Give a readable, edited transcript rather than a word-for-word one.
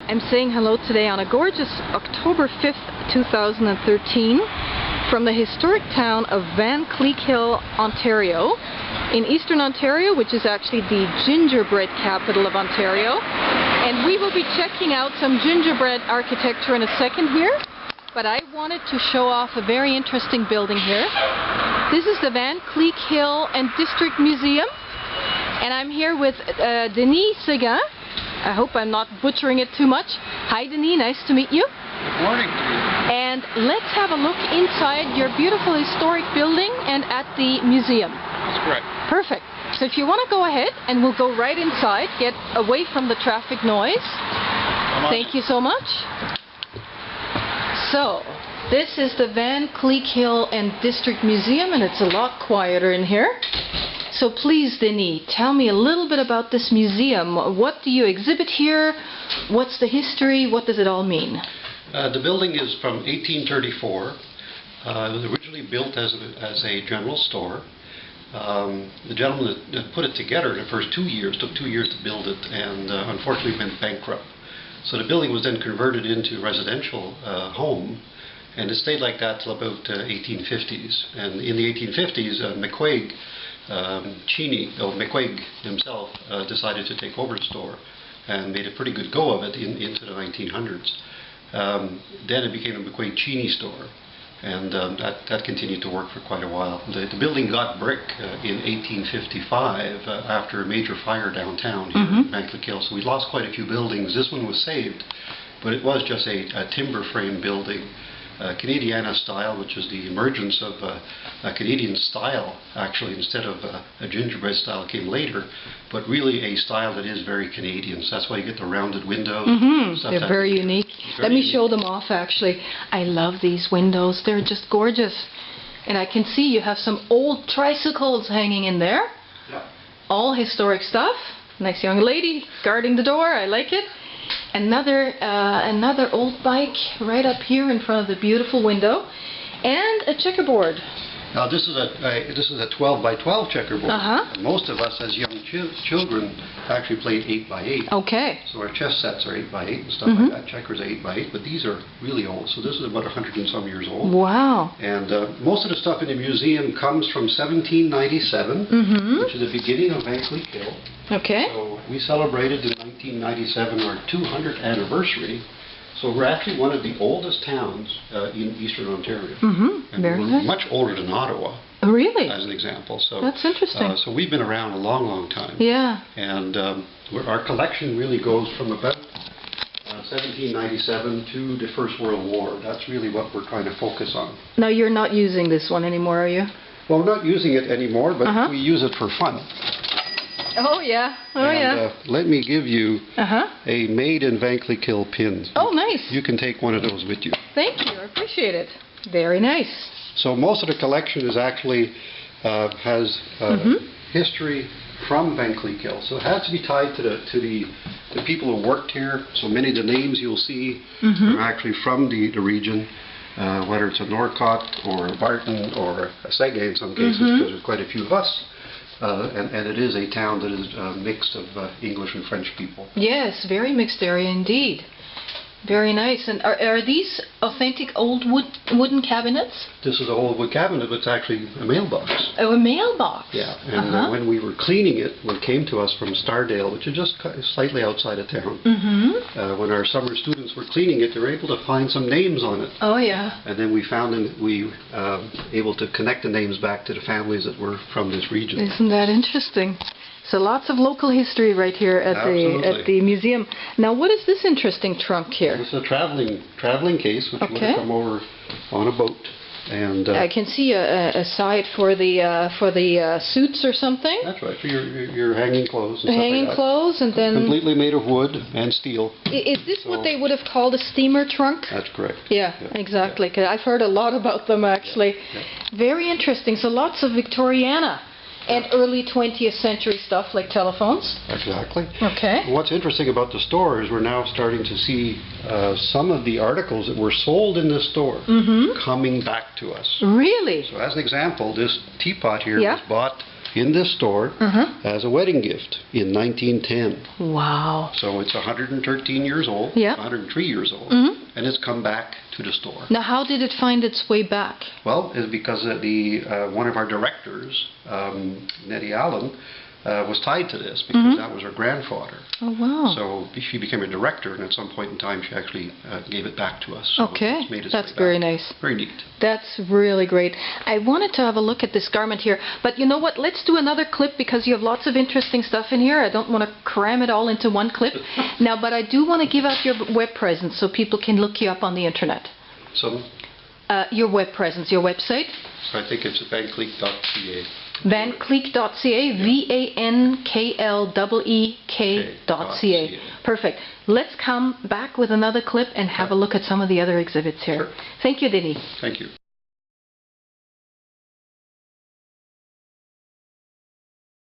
I'm saying hello today on a gorgeous October 5th, 2013 from the historic town of Vankleek Hill, Ontario, in Eastern Ontario, which is actually the Gingerbread Capital of Ontario. And we will be checking out some gingerbread architecture in a second here, but I wanted to show off a very interesting building here. This is the Vankleek Hill and District Museum, and I'm here with Denis Seguin. I hope I'm not butchering it too much. Hi Denis, nice to meet you. Good morning to you. And let's have a look inside your beautiful historic building and at the museum. That's correct. Perfect. So if you want to go ahead, and we'll go right inside, get away from the traffic noise. Thank you so much. So, this is the Vankleek Hill and District Museum, and it's a lot quieter in here. So please, Denis, tell me a little bit about this museum. What do you exhibit here? What's the history? What does it all mean? The building is from 1834. It was originally built as a general store. The gentleman that put it together in the first 2 years, took 2 years to build it, and unfortunately went bankrupt. So the building was then converted into a residential home, and it stayed like that till about 1850s. And in the 1850s, McQuaig himself decided to take over the store and made a pretty good go of it into the 1900s. Then it became a McQuaig store, and that continued to work for quite a while. The building got brick in 1855 after a major fire downtown here in Vankleek Hill, so we lost quite a few buildings. This one was saved, but it was just a timber frame building. Canadiana style, which is the emergence of a Canadian style, actually, instead of a gingerbread style came later, but really a style that is very Canadian. So that's why you get the rounded windows. They're very unique. Let me show them off, actually. I love these windows. They're just gorgeous. And I can see you have some old tricycles hanging in there. Yeah. All historic stuff. Nice young lady guarding the door. I like it. Another old bike right up here in front of the beautiful window, and a checkerboard. Now this is a 12 by 12 checkerboard. Most of us as young children actually played 8 by 8. Okay. So our chess sets are 8 by 8 and stuff like that. Checkers are 8 by 8, but these are really old. So this is about 100 and some years old. Wow. And most of the stuff in the museum comes from 1797, which is the beginning of Vankleek Hill. Okay. So we celebrated in 1997 our 200th anniversary. So we're actually one of the oldest towns in Eastern Ontario. And Very we're nice. much older than Ottawa. Really? As an example. So that's interesting. So we've been around a long, long time. Yeah. And our collection really goes from about 1797 to the First World War. That's really what we're trying to focus on. Now you're not using this one anymore, are you? Well, we're not using it anymore, but we use it for fun. Oh yeah, Let me give you a made in Vankleek Hill pin. Oh nice. You can take one of those with you. Thank you, I appreciate it. Very nice. So most of the collection is actually has history from Vankleek Hill. So it has to be tied to the people who worked here. So many of the names you'll see are actually from the region. Whether it's a Norcott or a Barton or a Sege in some cases, because there's quite a few of us. And it is a town that is mixed of English and French people. Yes, very mixed area indeed. Very nice. And are these authentic old wooden cabinets? This is a old wood cabinet, but it's actually a mailbox. Oh, a mailbox. Yeah, and when we were cleaning it, when it came to us from Stardale, which is just slightly outside of town, when our summer students were cleaning it, they were able to find some names on it. Oh, yeah. And then we found them, able to connect the names back to the families that were from this region. Isn't that interesting? So lots of local history right here at the museum. Now, what is this interesting trunk here? This is a traveling case, which would have come over on a boat. And I can see a side for the suits or something. That's right, for your hanging clothes. And hanging clothes, and then completely made of wood and steel. Is this what they would have called a steamer trunk? That's correct. Yeah, exactly. 'Cause I've heard a lot about them actually. Very interesting. So lots of Victoriana. And early 20th century stuff like telephones. Exactly. Okay. What's interesting about the store is we're now starting to see some of the articles that were sold in this store coming back to us. Really? So as an example, this teapot here was bought in this store as a wedding gift in 1910. Wow. So it's 113 years old, Yeah. 103 years old, and it's come back to the store. Now, how did it find its way back? Well, it's because one of our directors, Nettie Allen, was tied to this because that was her grandfather. Oh, wow. So she became a director, and at some point in time she actually gave it back to us. So Okay, it's made its that's way very back. nice. Very neat. That's really great. I wanted to have a look at this garment here, but you know what? Let's do another clip because you have lots of interesting stuff in here. I don't want to cram it all into one clip. Now, but I do want to give out your web presence so people can look you up on the internet. So, Your web presence, your website? so I think it's vankleek.ca. Vankleek.ca, VANKLEEK.ca. Perfect. Let's come back with another clip and have a look at some of the other exhibits here. Sure. Thank you, Denis. Thank you.